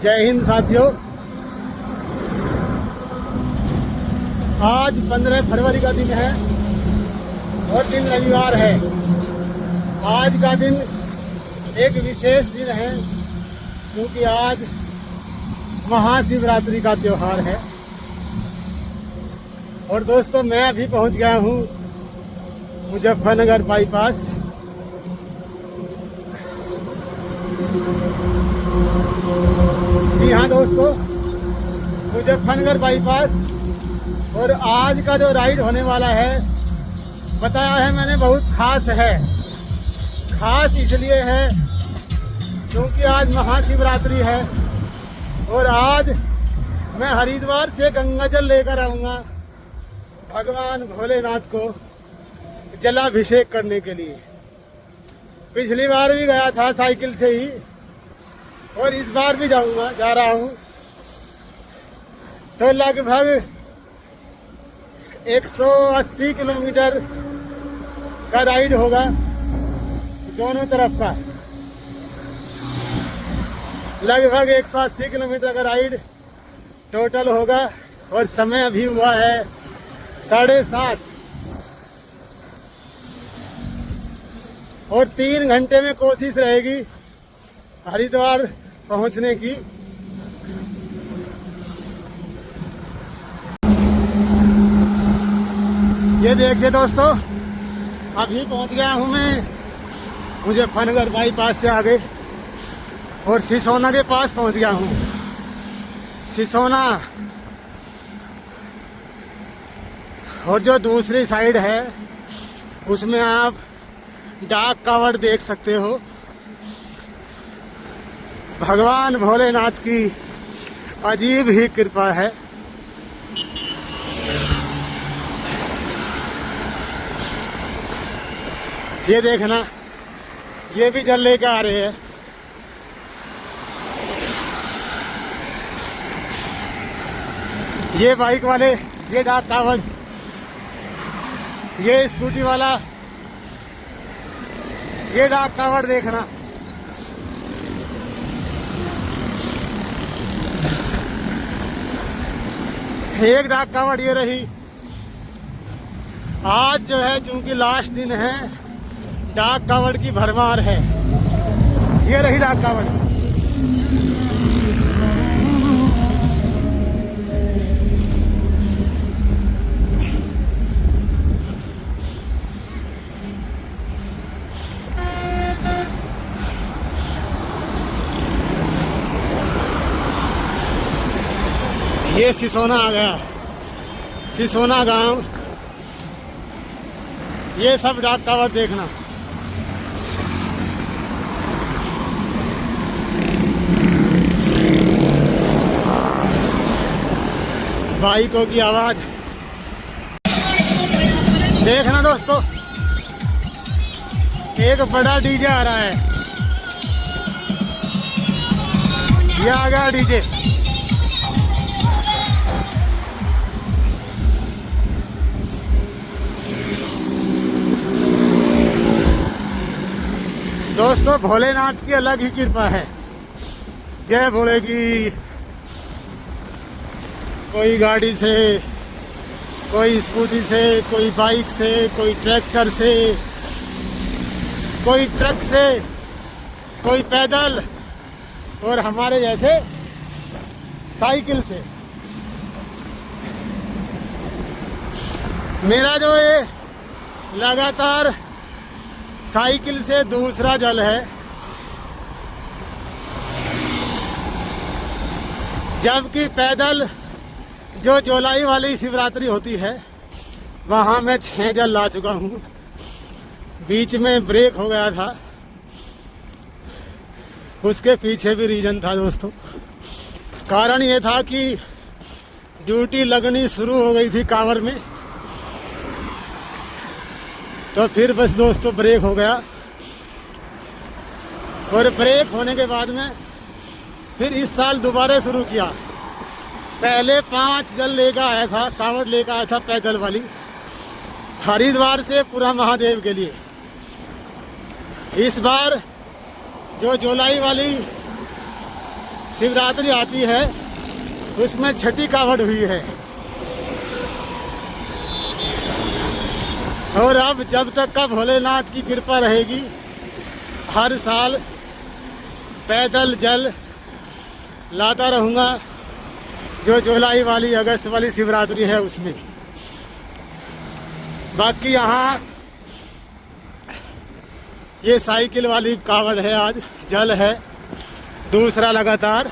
जय हिंद साथियों। आज 15 फरवरी का दिन है और दिन रविवार है। आज का दिन एक विशेष दिन है क्योंकि आज महाशिवरात्रि का त्योहार है। और दोस्तों, मैं अभी पहुंच गया हूं मुजफ्फरनगर बाईपास। जी हाँ दोस्तों, मुजफ्फरनगर बाईपास। और आज का जो राइड होने वाला है, बताया है मैंने, बहुत खास है। खास इसलिए है क्योंकि आज महाशिवरात्रि है और आज मैं हरिद्वार से गंगा जल लेकर आऊँगा भगवान भोलेनाथ को जलाभिषेक करने के लिए। पिछली बार भी गया था साइकिल से ही और इस बार भी जा रहा हूँ। तो लगभग 180 किलोमीटर का राइड होगा दोनों तरफ का। लगभग 180 किलोमीटर का राइड टोटल होगा और समय अभी हुआ है 7:30 और 3 घंटे में कोशिश रहेगी हरिद्वार पहुंचने की। ये देखिए दोस्तों, अभी पहुंच गया हूं मैं मुजफ्फरनगर बाईपास से आगे और सिसोना के पास पहुंच गया हूं। सिसोना और जो दूसरी साइड है उसमें आप डाक कावड़ देख सकते हो। भगवान भोलेनाथ की अजीब ही कृपा है। ये देखना, ये भी जल लेकर आ रहे हैं। ये बाइक वाले, ये डाक कावड़, ये स्कूटी वाला, ये डाक कावड़ देखना। एक डाक कावड़ ये रही। आज जो है चूंकि लास्ट दिन है, डाक कावड़ की भरमार है। ये रही डाक कावड़। ये सिसोना आ गया, सिसोना गांव। ये सब डाक कावड़ देखना। बाइकों की आवाज देखना दोस्तों। एक बड़ा डीजे आ रहा है। ये आ गया डीजे। दोस्तों, भोलेनाथ की अलग ही कृपा है। जय भोले की। कोई गाड़ी से, कोई स्कूटी से, कोई बाइक से, कोई ट्रैक्टर से, कोई ट्रक से, कोई पैदल और हमारे जैसे साइकिल से। मेरा जो ये लगातार साइकिल से दूसरा जल है। जबकि पैदल जो जुलाई वाली शिवरात्रि होती है वहाँ मैं 6 जल ला चुका हूँ। बीच में ब्रेक हो गया था, उसके पीछे भी रीजन था दोस्तों। कारण ये था कि ड्यूटी लगनी शुरू हो गई थी कांवर में, तो फिर बस दोस्तों ब्रेक हो गया। और ब्रेक होने के बाद में फिर इस साल दोबारा शुरू किया। पहले 5 जल लेकर आया था, कांवड़ लेकर आया था पैदल वाली, हरिद्वार से पूरा महादेव के लिए। इस बार जो जुलाई वाली शिवरात्रि आती है उसमें छठी कावड़ हुई है। और अब जब तक का भोलेनाथ की कृपा रहेगी हर साल पैदल जल लाता रहूँगा। जो जुलाई वाली अगस्त वाली शिवरात्रि है उसमें। बाकी यहाँ ये साइकिल वाली कावड़ है, आज जल है दूसरा लगातार।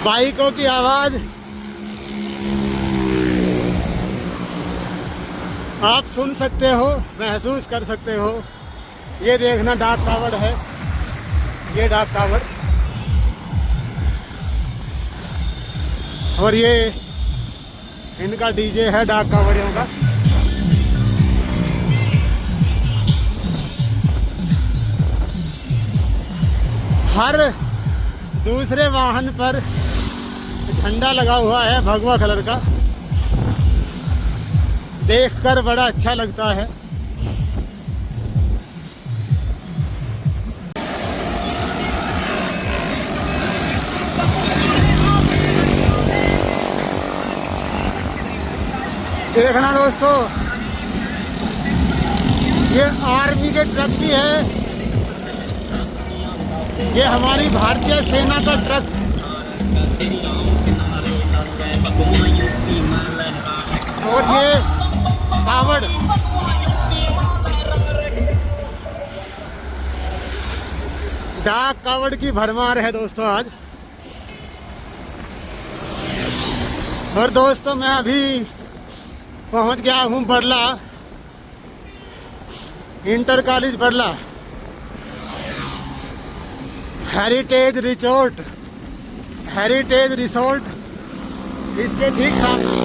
बाइकों की आवाज आप सुन सकते हो, महसूस कर सकते हो। ये देखना डाक कावड़ है, ये डाक कावड़, और ये इनका डीजे है डाक कावड़ियों का। हर दूसरे वाहन पर झंडा लगा हुआ है भगवा कलर का, देखकर बड़ा अच्छा लगता है। देखना दोस्तों, ये आर्मी के ट्रक भी है, ये हमारी भारतीय सेना का ट्रक। और ये कावड़ डाक कावड़ की भरमार है दोस्तों आज। और दोस्तों मैं अभी पहुंच गया हूं Barla, inter college Barla, heritage resort इसके ठीक सामने।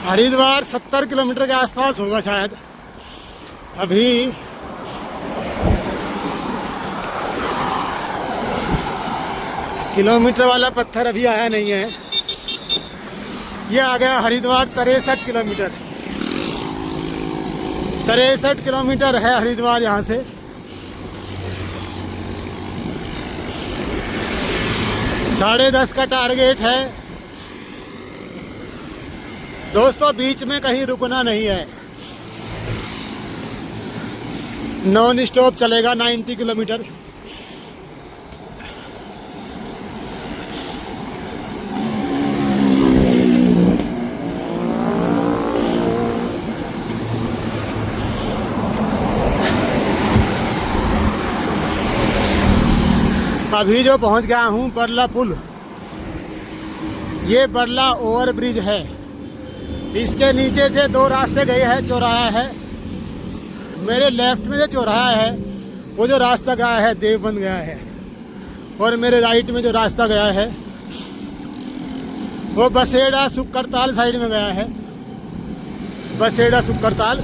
हरिद्वार 70 किलोमीटर के आसपास होगा शायद। अभी किलोमीटर वाला पत्थर अभी आया नहीं है। ये आ गया हरिद्वार 63 किलोमीटर। 63 किलोमीटर है हरिद्वार यहाँ से। साढ़े 10 का टारगेट है दोस्तों। बीच में कहीं रुकना नहीं है, नॉन स्टॉप चलेगा 90 किलोमीटर। अभी जो पहुंच गया हूं बरला पुल। ये बरला ओवर ब्रिज है, इसके नीचे से दो रास्ते गए हैं, चौराहा है। मेरे लेफ्ट में जो चौराहा है वो जो रास्ता गया है देवबंद गया है, और मेरे राइट में जो रास्ता गया है वो बसेड़ा सुक्करताल साइड में गया है। बसेड़ा सुक्करताल।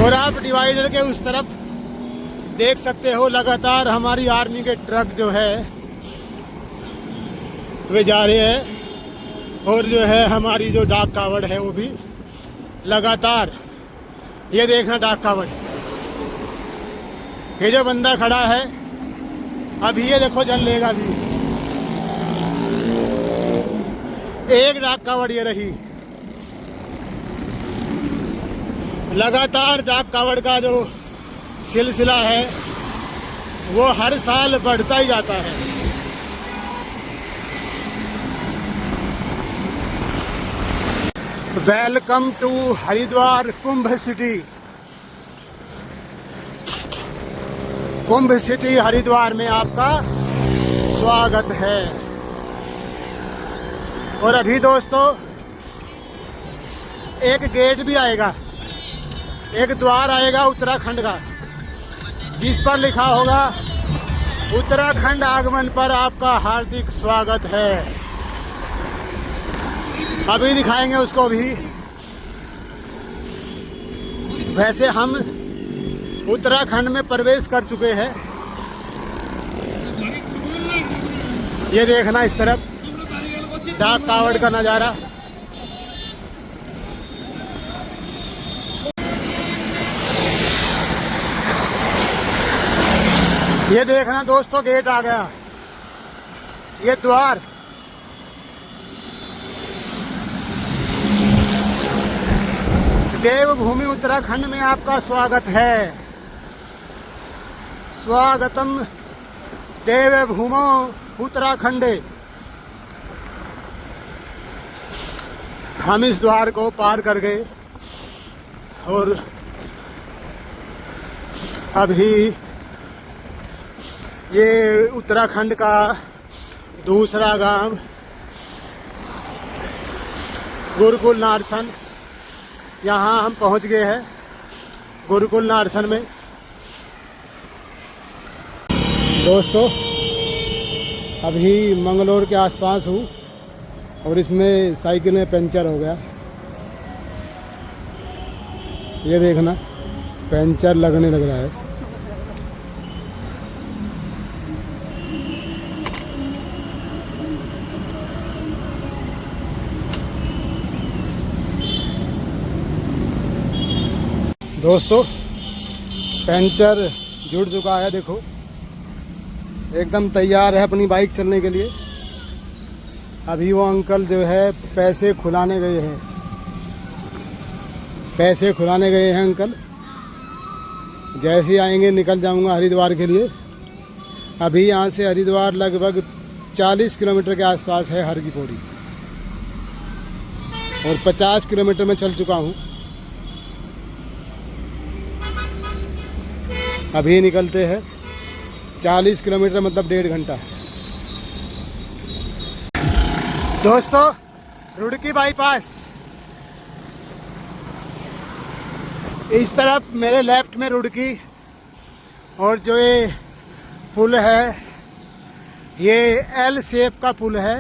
और आप डिवाइडर के उस तरफ देख सकते हो लगातार हमारी आर्मी के ट्रक जो है वे जा रहे हैं, और जो है हमारी जो डाक कावड़ है वो भी लगातार। ये देखना डाक कावड़, ये जो बंदा खड़ा है अभी ये देखो जल लेगा। अभी एक डाक कावड़ ये रही। लगातार डाक कावड़ का जो सिलसिला है वो हर साल बढ़ता ही जाता है। Welcome to Haridwar Kumbh city. Kumbh city Haridwar में आपका स्वागत है। और अभी दोस्तों एक गेट भी आएगा, एक द्वार आएगा उत्तराखंड का, जिस पर लिखा होगा उत्तराखंड आगमन पर आपका हार्दिक स्वागत है। अभी दिखाएंगे उसको भी। वैसे हम उत्तराखंड में प्रवेश कर चुके हैं। ये देखना इस तरफ डाक कावड़ का नज़ारा। ये देखना दोस्तों गेट आ गया, ये द्वार। देवभूमि उत्तराखंड में आपका स्वागत है। स्वागतम देवभूमो उत्तराखंडे। हम इस द्वार को पार कर गए और अभी ये उत्तराखंड का दूसरा गांव गुरुकुल नारसन, यहाँ हम पहुँच गए हैं गुरुकुल नारसन में। दोस्तों अभी मंगलोर के आसपास हूँ और इसमें साइकिल में पंचर हो गया। ये देखना पंचर लगने लग रहा है। दोस्तों पंचर जुड़ चुका है, देखो एकदम तैयार है अपनी बाइक चलने के लिए। अभी वो अंकल जो है पैसे खुलाने गए हैं, पैसे खुलाने गए हैं अंकल। जैसे ही आएंगे निकल जाऊंगा हरिद्वार के लिए। अभी यहाँ से हरिद्वार लगभग 40 किलोमीटर के आसपास है हर की पौड़ी, और 50 किलोमीटर में चल चुका हूँ। अभी निकलते हैं। 40 किलोमीटर मतलब 1.5 घंटा। दोस्तों रुड़की बाईपास, इस तरफ मेरे लेफ्ट में रुड़की, और जो ये पुल है ये एल शेप का पुल है,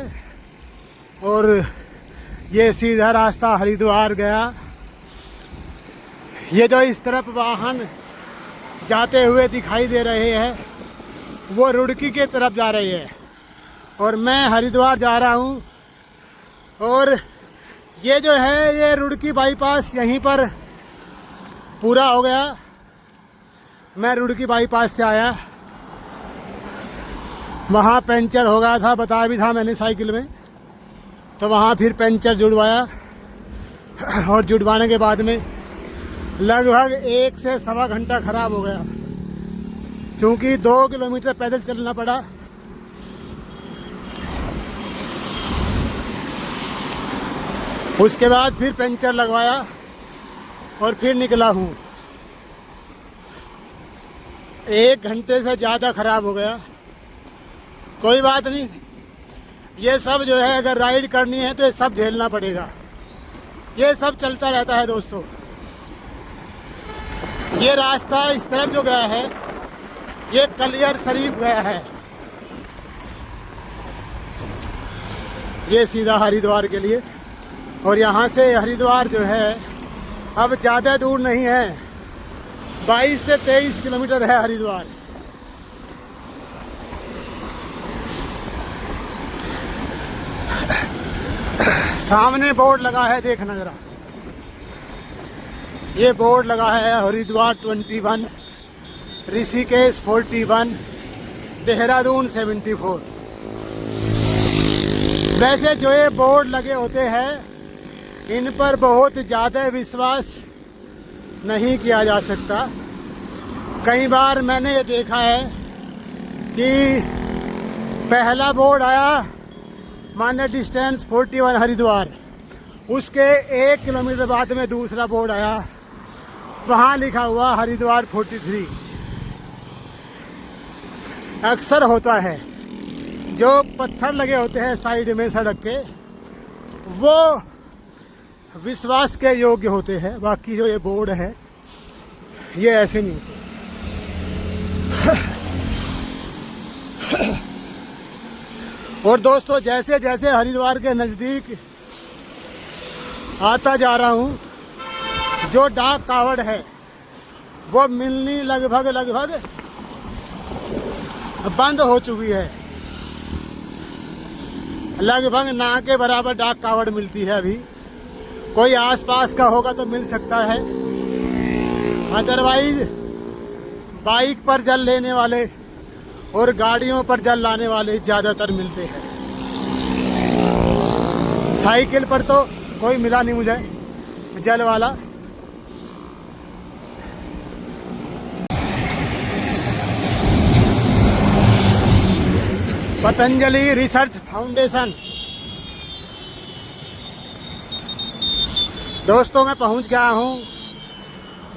और ये सीधा रास्ता हरिद्वार गया। ये जो इस तरफ वाहन जाते हुए दिखाई दे रहे हैं वो रुड़की के तरफ जा रही है, और मैं हरिद्वार जा रहा हूँ। और ये जो है ये रुड़की बाईपास यहीं पर पूरा हो गया। मैं रुड़की बाईपास से आया, वहाँ पंचर हो गया था, बताया भी था मैंने साइकिल में, तो वहाँ फिर पंचर जुड़वाया, और जुड़वाने के बाद में लगभग 1 से सवा घंटा खराब हो गया, क्योंकि 2 किलोमीटर पैदल चलना पड़ा। उसके बाद फिर पंचर लगवाया और फिर निकला हूँ। 1 घंटे से ज़्यादा खराब हो गया। कोई बात नहीं, ये सब जो है अगर राइड करनी है तो ये सब झेलना पड़ेगा। ये सब चलता रहता है दोस्तों। ये रास्ता इस तरफ जो गया है ये कलियर शरीफ गया है, ये सीधा हरिद्वार के लिए। और यहाँ से हरिद्वार जो है अब ज़्यादा दूर नहीं है, 22 से 23 किलोमीटर है हरिद्वार। सामने बोर्ड लगा है, देखना जरा, ये बोर्ड लगा है हरिद्वार 21, ऋषिकेश 41, देहरादून 74। वैसे जो ये बोर्ड लगे होते हैं इन पर बहुत ज़्यादा विश्वास नहीं किया जा सकता। कई बार मैंने ये देखा है कि पहला बोर्ड आया माने डिस्टेंस 41 हरिद्वार, उसके 1 किलोमीटर बाद में दूसरा बोर्ड आया, वहाँ लिखा हुआ हरिद्वार 43। अक्सर होता है जो पत्थर लगे होते हैं साइड में सड़क के, वो विश्वास के योग्य होते हैं, बाकी जो ये बोर्ड है ये ऐसे नहीं होते। और दोस्तों, जैसे जैसे हरिद्वार के नज़दीक आता जा रहा हूँ, जो डाक कावड़ है वो मिलनी लगभग बंद हो चुकी है। लगभग ना के बराबर डाक कावड़ मिलती है अभी। कोई आसपास का होगा तो मिल सकता है, अदरवाइज बाइक पर जल लेने वाले और गाड़ियों पर जल लाने वाले ज़्यादातर मिलते हैं। साइकिल पर तो कोई मिला नहीं मुझे जल वाला। Patanjali research foundation. दोस्तों, मैं पहुंच गया हूं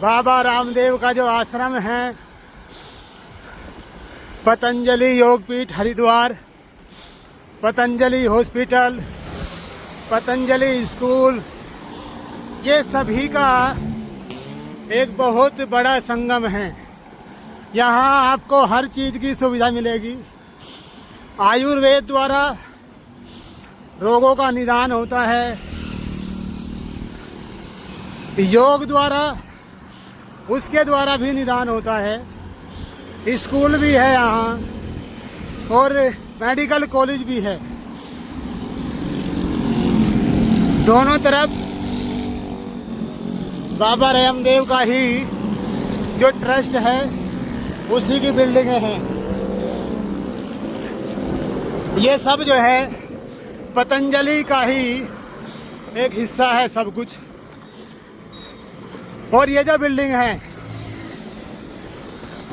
बाबा रामदेव का जो आश्रम है, पतंजलि योगपीठ हरिद्वार, पतंजलि हॉस्पिटल, पतंजलि स्कूल, ये सभी का एक बहुत बड़ा संगम है। यहाँ आपको हर चीज़ की सुविधा मिलेगी। आयुर्वेद द्वारा रोगों का निदान होता है, योग द्वारा उसके द्वारा भी निदान होता है। स्कूल भी है यहाँ और मेडिकल कॉलेज भी है। दोनों तरफ बाबा रामदेव का ही जो ट्रस्ट है उसी की बिल्डिंगें हैं। ये सब जो है पतंजलि का ही एक हिस्सा है सब कुछ। और ये जो बिल्डिंग है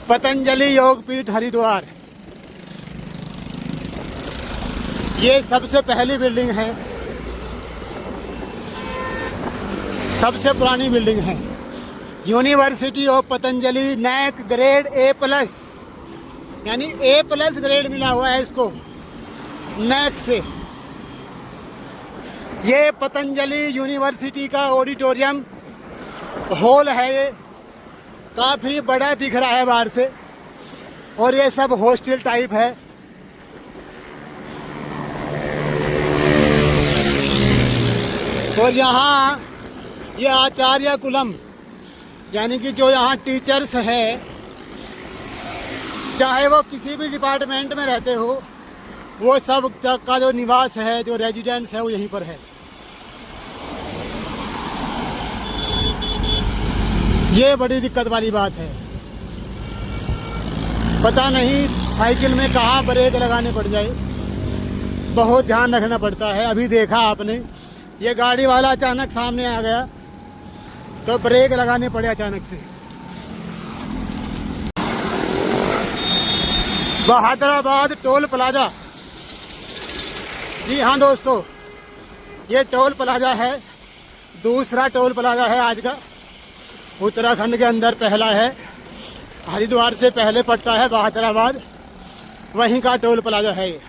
पतंजलि योगपीठ हरिद्वार, ये सबसे पहली बिल्डिंग है, सबसे पुरानी बिल्डिंग है। University of Patanjali, NAAC grade A+, यानी A+ ग्रेड मिला हुआ है इसको नैक से। ये पतंजलि यूनिवर्सिटी का ऑडिटोरियम हॉल है, ये काफ़ी बड़ा दिख रहा है बाहर से। और ये सब हॉस्टल टाइप है। और यहाँ ये आचार्य कुलम, यानी कि जो यहाँ टीचर्स है, चाहे वो किसी भी डिपार्टमेंट में रहते हो, वो सब का जो निवास है, जो रेजिडेंस है, वो यहीं पर है। ये बड़ी दिक्कत वाली बात है। पता नहीं साइकिल में कहाँ ब्रेक लगाने पड़ जाए, बहुत ध्यान रखना पड़ता है। अभी देखा आपने, ये गाड़ी वाला अचानक सामने आ गया तो ब्रेक लगाने पड़े अचानक से। Bahadurabad toll plaza. जी हाँ दोस्तों, ये टोल प्लाजा है, दूसरा टोल प्लाजा है आज का। उत्तराखंड के अंदर पहला है, हरिद्वार से पहले पड़ता है बहादुराबाद, वहीं का टोल प्लाजा है ये,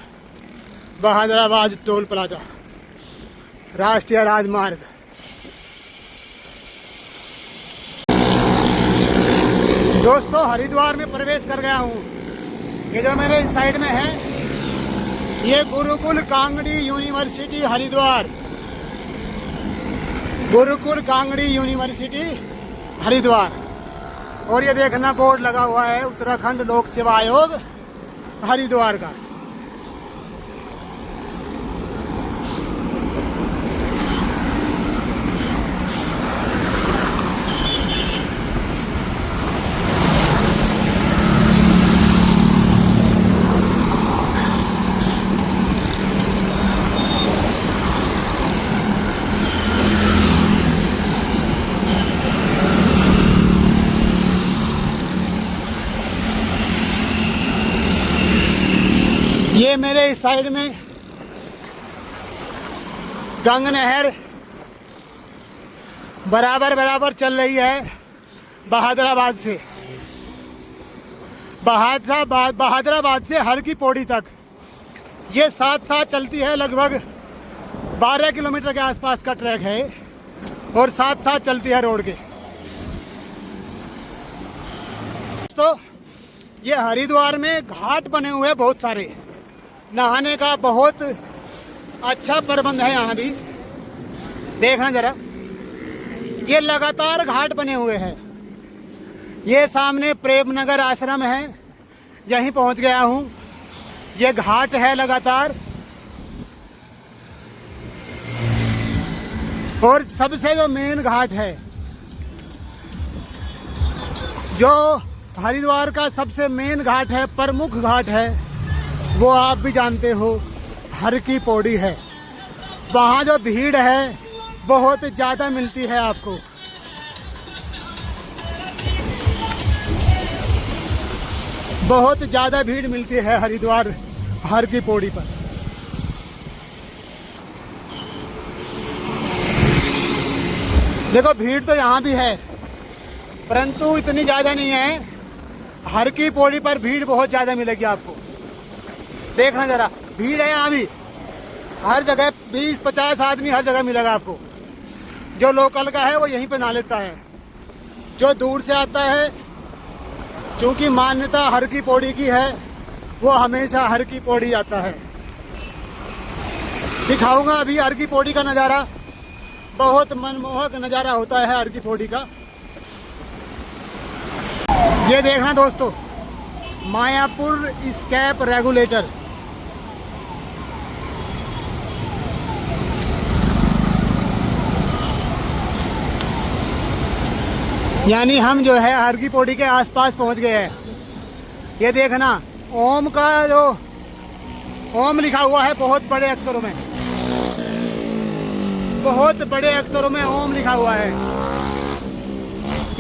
बहादुराबाद टोल प्लाजा, राष्ट्रीय राजमार्ग। दोस्तों, हरिद्वार में प्रवेश कर गया हूँ। ये जो मेरे इस साइड में है, ये गुरुकुल कांगड़ी यूनिवर्सिटी हरिद्वार, गुरुकुल कांगड़ी यूनिवर्सिटी हरिद्वार। और ये देखना बोर्ड लगा हुआ है उत्तराखंड लोक सेवा आयोग हरिद्वार का। ये मेरे इस साइड में गंग नहर बराबर बराबर चल रही है बहादुराबाद से, बहादुराबाद से हर की पौड़ी तक। ये साथ साथ चलती है, लगभग 12 किलोमीटर के आसपास का ट्रैक है और साथ साथ चलती है रोड के। तो ये हरिद्वार में घाट बने हुए हैं बहुत सारे, नहाने का बहुत अच्छा प्रबंध है यहाँ भी। देखना जरा, ये लगातार घाट बने हुए हैं। ये सामने प्रेमनगर आश्रम है, यहीं पहुँच गया हूँ। ये घाट है लगातार, और सबसे जो मेन घाट है, जो हरिद्वार का सबसे मेन घाट है, प्रमुख घाट है, वो आप भी जानते हो, हर की पौड़ी है। वहाँ जो भीड़ है बहुत ज़्यादा मिलती है आपको। बहुत ज़्यादा भीड़ मिलती है हरिद्वार हर की पौड़ी पर। देखो भीड़ तो यहाँ भी है, परंतु इतनी ज़्यादा नहीं है। हर की पौड़ी पर भीड़ बहुत ज़्यादा मिलेगी आपको। देखना ज़रा, भीड़ है यहाँ भी, हर जगह 20-50 आदमी हर जगह मिलेगा आपको। जो लोकल का है वो यहीं पे नहा लेता है, जो दूर से आता है, क्योंकि मान्यता हर की पौड़ी की है, वो हमेशा हर की पौड़ी आता है। दिखाऊंगा अभी हर की पौड़ी का नज़ारा, बहुत मनमोहक नज़ारा होता है हर की पौड़ी का। ये देखना दोस्तों, मायापुर स्कैप रेगुलेटर। यानी हम जो है हर की पौड़ी के आसपास पहुंच गए हैं। ये देखना, ओम का जो ओम लिखा हुआ है बहुत बड़े अक्षरों में, बहुत बड़े अक्षरों में ओम लिखा हुआ है।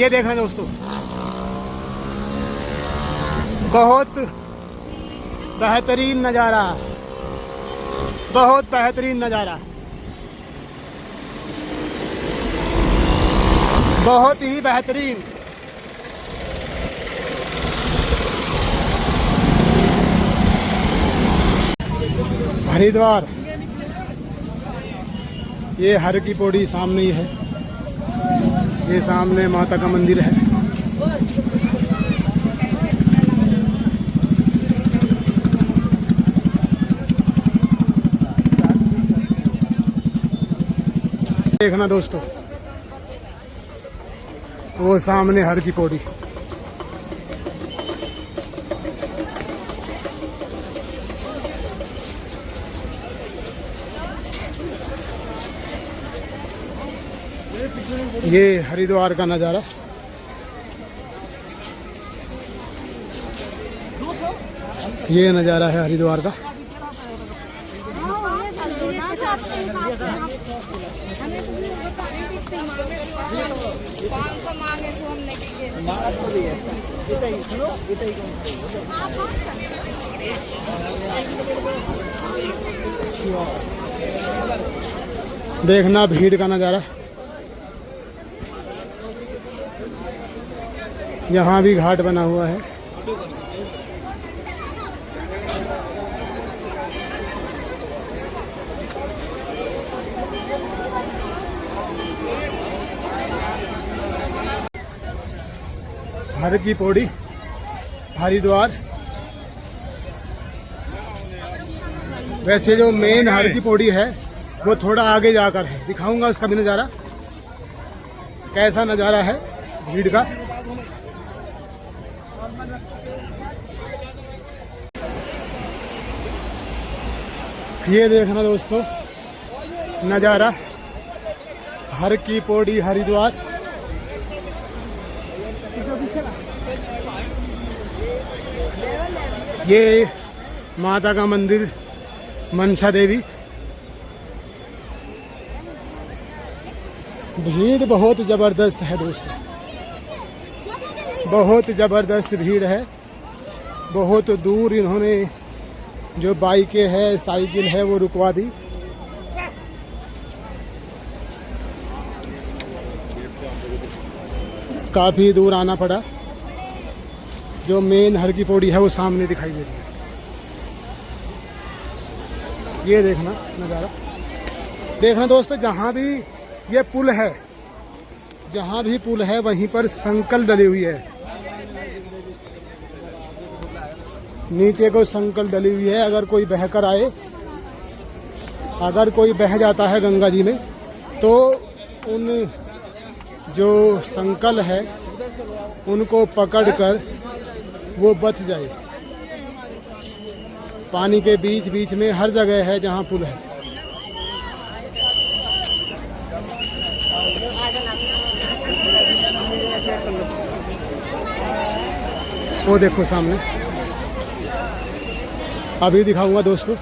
ये देखना दोस्तों, बहुत बेहतरीन नज़ारा, बहुत बेहतरीन नज़ारा, बहुत ही बेहतरीन। हरिद्वार, ये हर की पौड़ी सामने ही है। ये सामने माता का मंदिर है। देखना दोस्तों, वो सामने हर की पौड़ी। ये हरिद्वार का नज़ारा। ये नज़ारा है हरिद्वार का। देखना भीड़ का नज़ारा। यहाँ भी घाट बना हुआ है। हर की पौड़ी, हरिद्वार। वैसे जो मेन हर की पौड़ी है वो थोड़ा आगे जाकर है, दिखाऊंगा उसका भी नज़ारा, कैसा नज़ारा है भीड़ का। ये देखना दोस्तों नज़ारा, हर की पौड़ी हरिद्वार। ये माता का मंदिर मनसा देवी। भीड़ बहुत ज़बरदस्त है दोस्तों, बहुत ज़बरदस्त भीड़ है। बहुत दूर इन्होंने जो बाइकें है, साइकिल है, वो रुकवा दी। काफ़ी दूर आना पड़ा। जो मेन हर की पौड़ी है वो सामने दिखाई दे रही है। ये देखना नज़ारा, देखना दोस्तों, जहाँ भी ये पुल है, जहाँ भी पुल है वहीं पर संकल डली हुई है। नीचे को संकल डली हुई है। अगर कोई बहकर आए, अगर कोई बह जाता है गंगा जी में, तो उन जो संकल है उनको पकड़कर वो बच जाए। पानी के बीच बीच में हर जगह है जहाँ पुल है। वो देखो सामने, अभी दिखाऊंगा दोस्तों।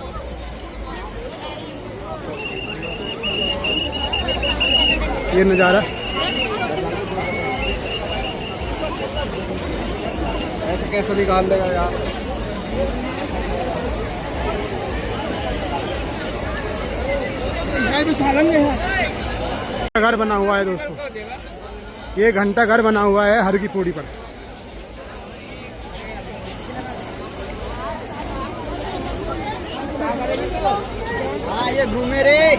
ये नज़ारा ऐसे कैसे निकाल देगा यार। घर बना हुआ है दोस्तों, ये घंटा घर बना हुआ है हर की पौड़ी पर। हाँ ये घूमे रे।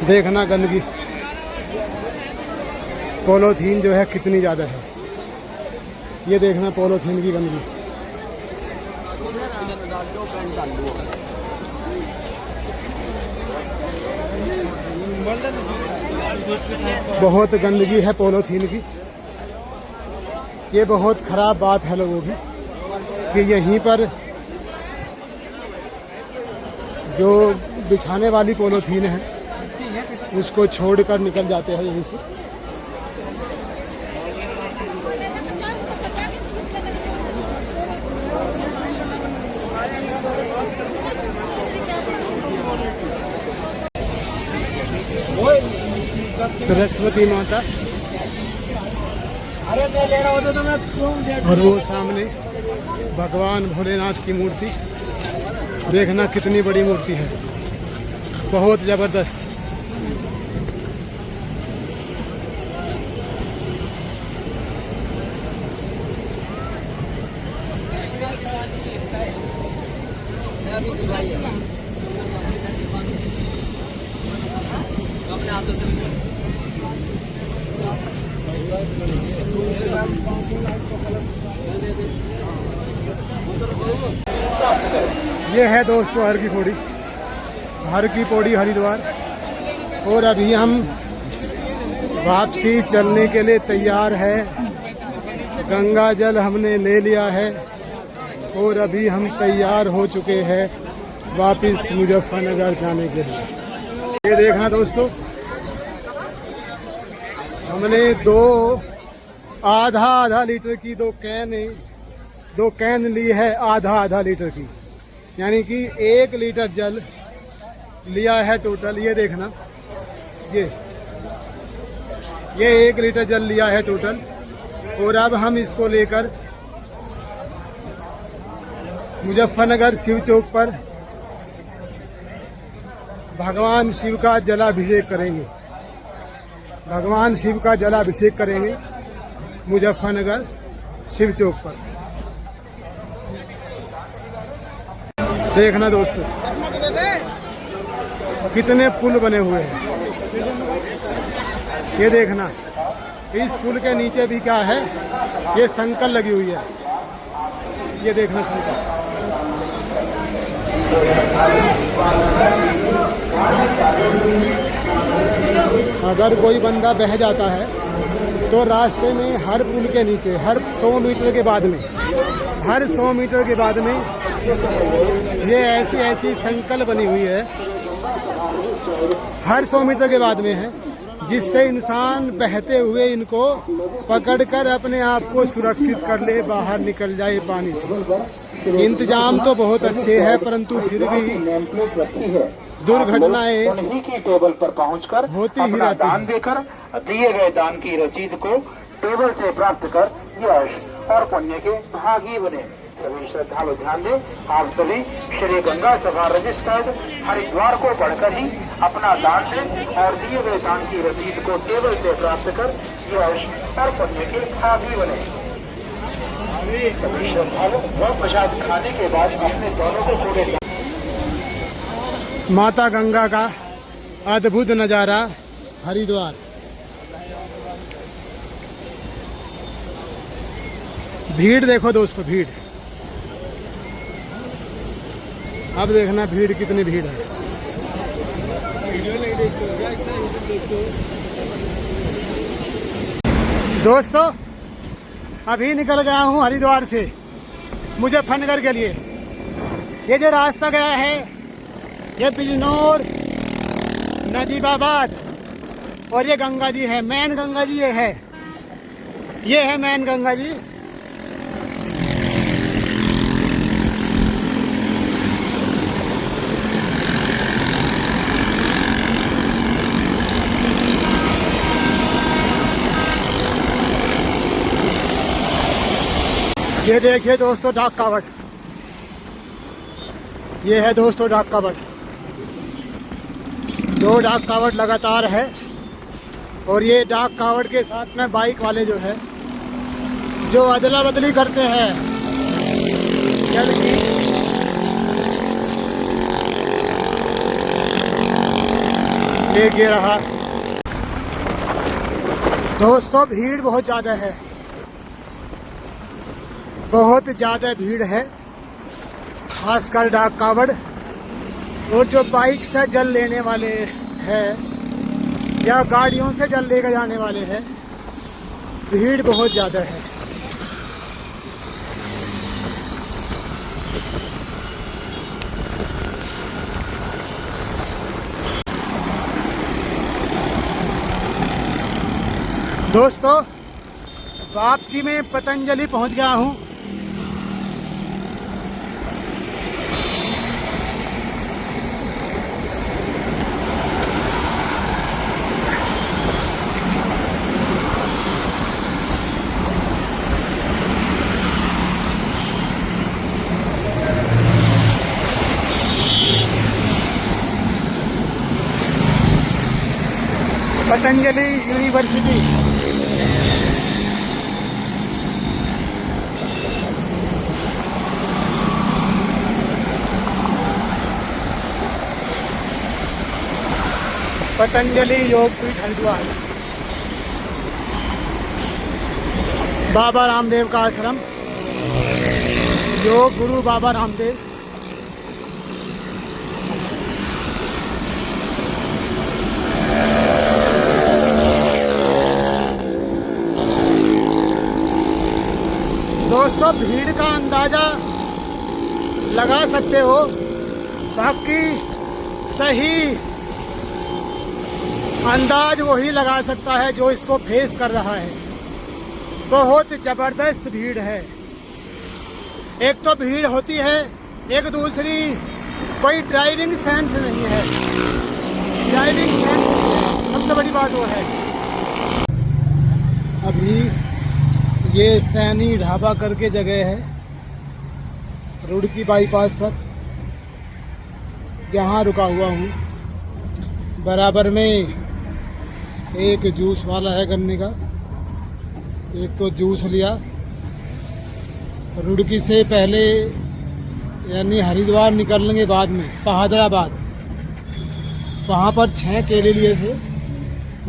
देखना गंदगी, पॉलीथीन जो है कितनी ज़्यादा है। ये देखना पॉलीथीन की गंदगी। बहुत गंदगी है पॉलीथीन की। ये बहुत ख़राब बात है लोगों की कि यहीं पर जो बिछाने वाली पॉलीथीन है उसको छोड़कर निकल जाते हैं यहीं से। सरस्वती माता और वो सामने भगवान भोलेनाथ की मूर्ति। देखना कितनी बड़ी मूर्ति है, बहुत ज़बरदस्त। ये है दोस्तों हर की पौड़ी, हर की पौड़ी हरिद्वार। और अभी हम वापसी चलने के लिए तैयार है। गंगा जल हमने ले लिया है और अभी हम तैयार हो चुके हैं वापस मुजफ्फरनगर जाने के लिए। ये देखना दोस्तों, हमने आधा लीटर की दो कैन ली है, आधा लीटर की, यानी कि 1 लीटर जल लिया है टोटल। ये देखना, ये 1 लीटर जल लिया है टोटल। और अब हम इसको लेकर मुजफ्फरनगर शिव चौक पर भगवान शिव का जलाभिषेक करेंगे। भगवान शिव का जलाभिषेक करेंगे मुजफ्फरनगर शिव चौक पर। देखना दोस्तों कितने पुल बने हुए हैं। ये देखना, इस पुल के नीचे भी क्या है, ये संकल लगी हुई है। ये देखना संकल। अगर कोई बंदा बह जाता है तो रास्ते में हर पुल के नीचे हर 100 मीटर के बाद में, हर 100 मीटर के बाद में ये ऐसी संकल बनी हुई है, हर 100 मीटर के बाद में है, जिससे इंसान बहते हुए इनको पकड़कर अपने आप को सुरक्षित कर ले, बाहर निकल जाए पानी से। इंतजाम तो बहुत अच्छे हैं, परंतु फिर भी दुर्घटनाएं उन्हीं की टेबल पर पहुंचकर होती ही अपना रहती दान हैं। देकर दिए गए दान की रसीद को टेबल से प्राप्त कर यश और पुण्य के भागी बने। सभी श्रद्धालु ध्यान दें, आप सभी श्री गंगा सभा रजिस्टर्ड हरिद्वार को पढ़कर ही अपना दान दें और दिए गए दान की रसीद को टेबल से प्राप्त कर यश और पुण्य के भागी बने। सभी श्रद्धालु वह प्रसाद खाने के बाद अपने दोनों को छोड़े। माता गंगा का अद्भुत नज़ारा हरिद्वार। भीड़ देखो दोस्तों, भीड़। अब देखना भीड़ कितनी भीड़ है। दोस्तों अभी निकल गया हूँ हरिद्वार से मुजफ्फरनगर के लिए। ये जो रास्ता गया है ये बिजनौर, नजीबाबाद और ये गंगा जी है, मैन गंगा जी ये है मैन गंगा जी। ये देखिए दोस्तों डाक कावड़, ये है दोस्तों डाक कावड़। दो डाक कावड़ लगातार है और ये डाक कावड़ के साथ में बाइक वाले जो है जो अदला बदली करते हैं जल की। एक ये रहा दोस्तों, भीड़ बहुत ज़्यादा है, बहुत ज़्यादा भीड़ है, खासकर डाक कावड़ और जो बाइक से जल लेने वाले हैं या गाड़ियों से जल लेकर जाने वाले हैं, भीड़ बहुत ज़्यादा है। दोस्तों वापसी में पतंजलि पहुंच गया हूं। पतंजलि यूनिवर्सिटी। पतंजलि योगपीठ हरिद्वार। बाबा रामदेव का आश्रम, योग गुरु बाबा रामदेव। दोस्तों भीड़ का अंदाज़ा लगा सकते हो, बाकी सही अंदाज वही लगा सकता है जो इसको फेस कर रहा है। बहुत ज़बरदस्त भीड़ है। एक तो भीड़ होती है, एक दूसरी कोई ड्राइविंग सेंस नहीं है। ड्राइविंग सेंस सबसे बड़ी बात वो है। अभी ये सैनी ढाबा करके जगह है रुड़की बाईपास पर, यहाँ रुका हुआ हूँ। बराबर में एक जूस वाला है गन्ने का, एक तो जूस लिया। रुड़की से पहले यानी हरिद्वार निकलने के बाद में पहादराबाद, वहाँ पर 6 केले लिए थे।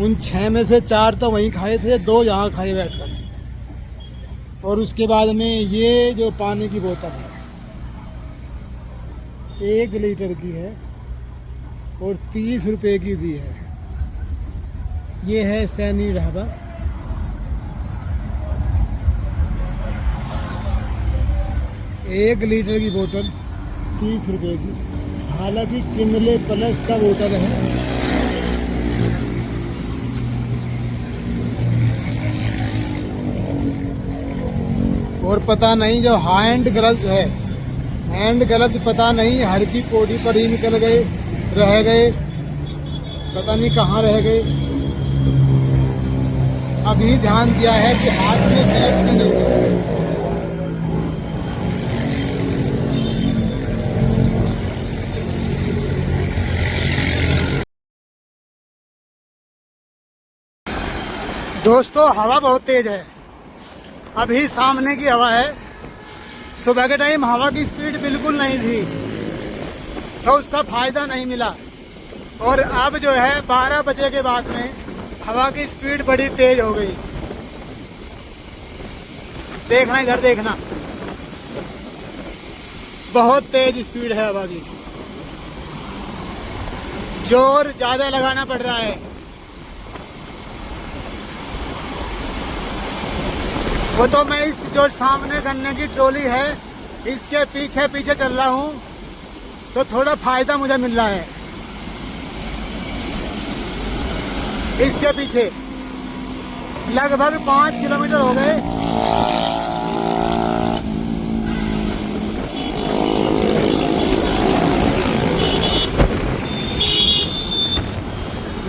उन 6 में से 4 तो वहीं खाए थे, 2 यहाँ खाए बैठकर। और उसके बाद में ये जो पानी की बोतल है 1 लीटर की है और 30 रुपए की दी है। ये है सैनी ढाबा। एक लीटर की बोतल 30 रुपए की, हालांकि किनले प्लस का बोतल है। और पता नहीं जो हैंड ग्लव्स है, हैंड ग्लव्स पता नहीं हर की कोडी पर ही निकल गए, रह गए, पता नहीं कहाँ रह गए। अभी ध्यान दिया है कि हाथ में बैग भी नहीं है। दोस्तों हवा बहुत तेज है, अभी सामने की हवा है। सुबह के टाइम हवा की स्पीड बिल्कुल नहीं थी तो उसका फायदा नहीं मिला, और अब जो है 12 बजे के बाद में हवा की स्पीड बड़ी तेज हो गई। देखना इधर देखना, बहुत तेज स्पीड है हवा की, जोर ज्यादा लगाना पड़ रहा है। वो तो मैं इस जो सामने गन्ने की ट्रॉली है इसके पीछे पीछे चल रहा हूँ तो थोड़ा फायदा मुझे मिल रहा है। इसके पीछे लगभग 5 किलोमीटर हो गए।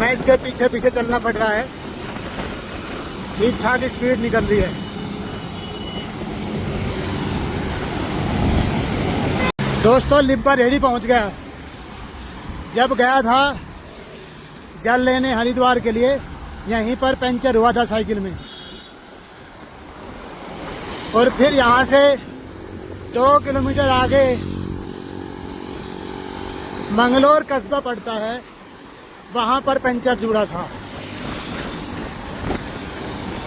मैं इसके पीछे पीछे चलना पड़ रहा है, ठीक ठाक स्पीड निकल रही है। दोस्तों लिब्बा रेडी पहुंच गया। जब गया था जल लेने हरिद्वार के लिए, यहीं पर पंचर हुआ था साइकिल में, और फिर यहाँ से 2 किलोमीटर आगे मंगलोर कस्बा पड़ता है, वहाँ पर पंचर जुड़ा था।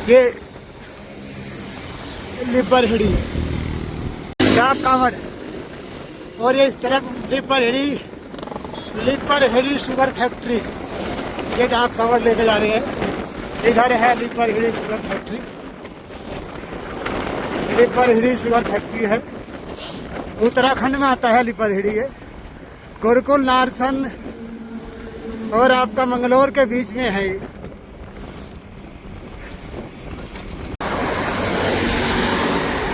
ये लिब्बर हिड़ी डाक कांवड़, और ये इस तरफ लिब्बर हिड़ी शुगर फैक्ट्री, ये डाक कांवड़ लेके जा रहे हैं। इधर है लिब्बर हिड़ी शुगर फैक्ट्री, लिब्बर हिड़ी शुगर फैक्ट्री है, उत्तराखंड में आता है लिब्बर हिड़ी। है गुरुकुल नारसन और आपका मंगलोर के बीच में है।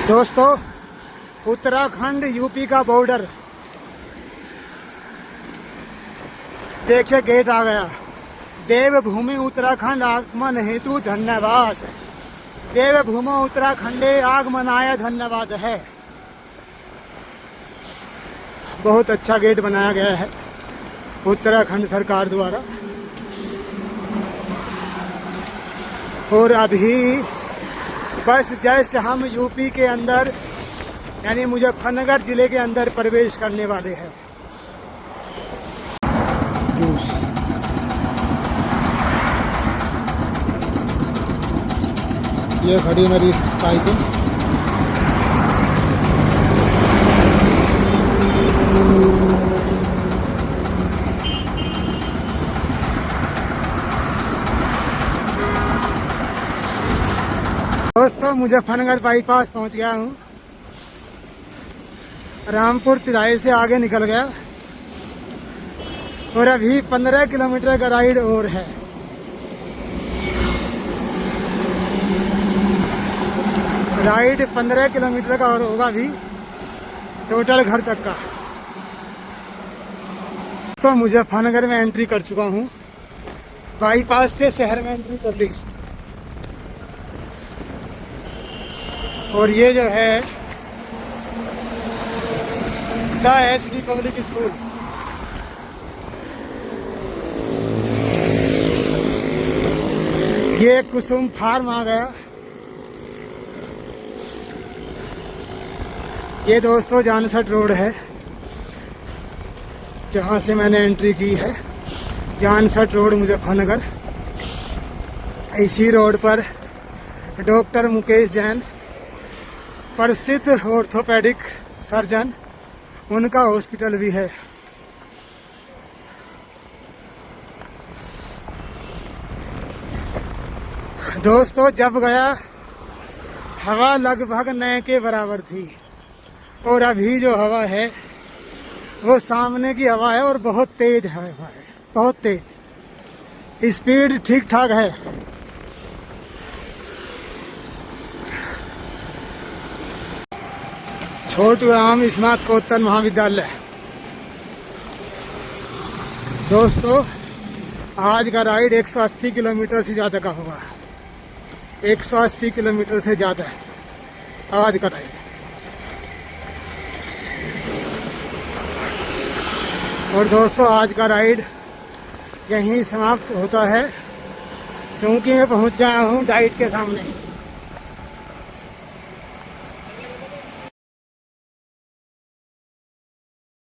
दोस्तों उत्तराखंड यूपी का बॉर्डर, देखिए गेट आ गया। देवभूमि उत्तराखंड आगमन हेतु धन्यवाद, देवभूमि उत्तराखंडे आगमनाय धन्यवाद है। बहुत अच्छा गेट बनाया गया है उत्तराखंड सरकार द्वारा। और अभी बस जस्ट हम यूपी के अंदर यानी मुजफ्फरनगर जिले के अंदर प्रवेश करने वाले हैं। जूस ये खड़ी मेरी साइकिल, दोस्तों मुजफ्फरनगर बाईपास पहुंच गया हूँ। रामपुर तिराहे से आगे निकल गया और अभी 15 किलोमीटर का राइड और है। राइड 15 किलोमीटर का और होगा अभी टोटल घर तक का। तो मुजफ्फरनगर में एंट्री कर चुका हूँ, बाईपास से शहर में एंट्री कर ली। और ये जो है द HD पब्लिक स्कूल, ये कुसुम फार्म आ गया। ये दोस्तों जानसठ रोड है जहाँ से मैंने एंट्री की है, जानसठ रोड मुजफ्फरनगर। इसी रोड पर डॉक्टर मुकेश जैन, प्रसिद्ध ऑर्थोपेडिक सर्जन, उनका हॉस्पिटल भी है। दोस्तों जब गया हवा लगभग नए के बराबर थी, और अभी जो हवा है वो सामने की हवा है और बहुत तेज है, बहुत तेज। स्पीड ठीक ठाक है। छोटू राम स्नातकोत्तर महाविद्यालय। दोस्तों आज का राइड 180 किलोमीटर से ज़्यादा का होगा। 180 किलोमीटर से ज़्यादा आज का राइड। और दोस्तों आज का राइड यहीं समाप्त होता है, क्योंकि मैं पहुंच गया हूं डाइट के सामने।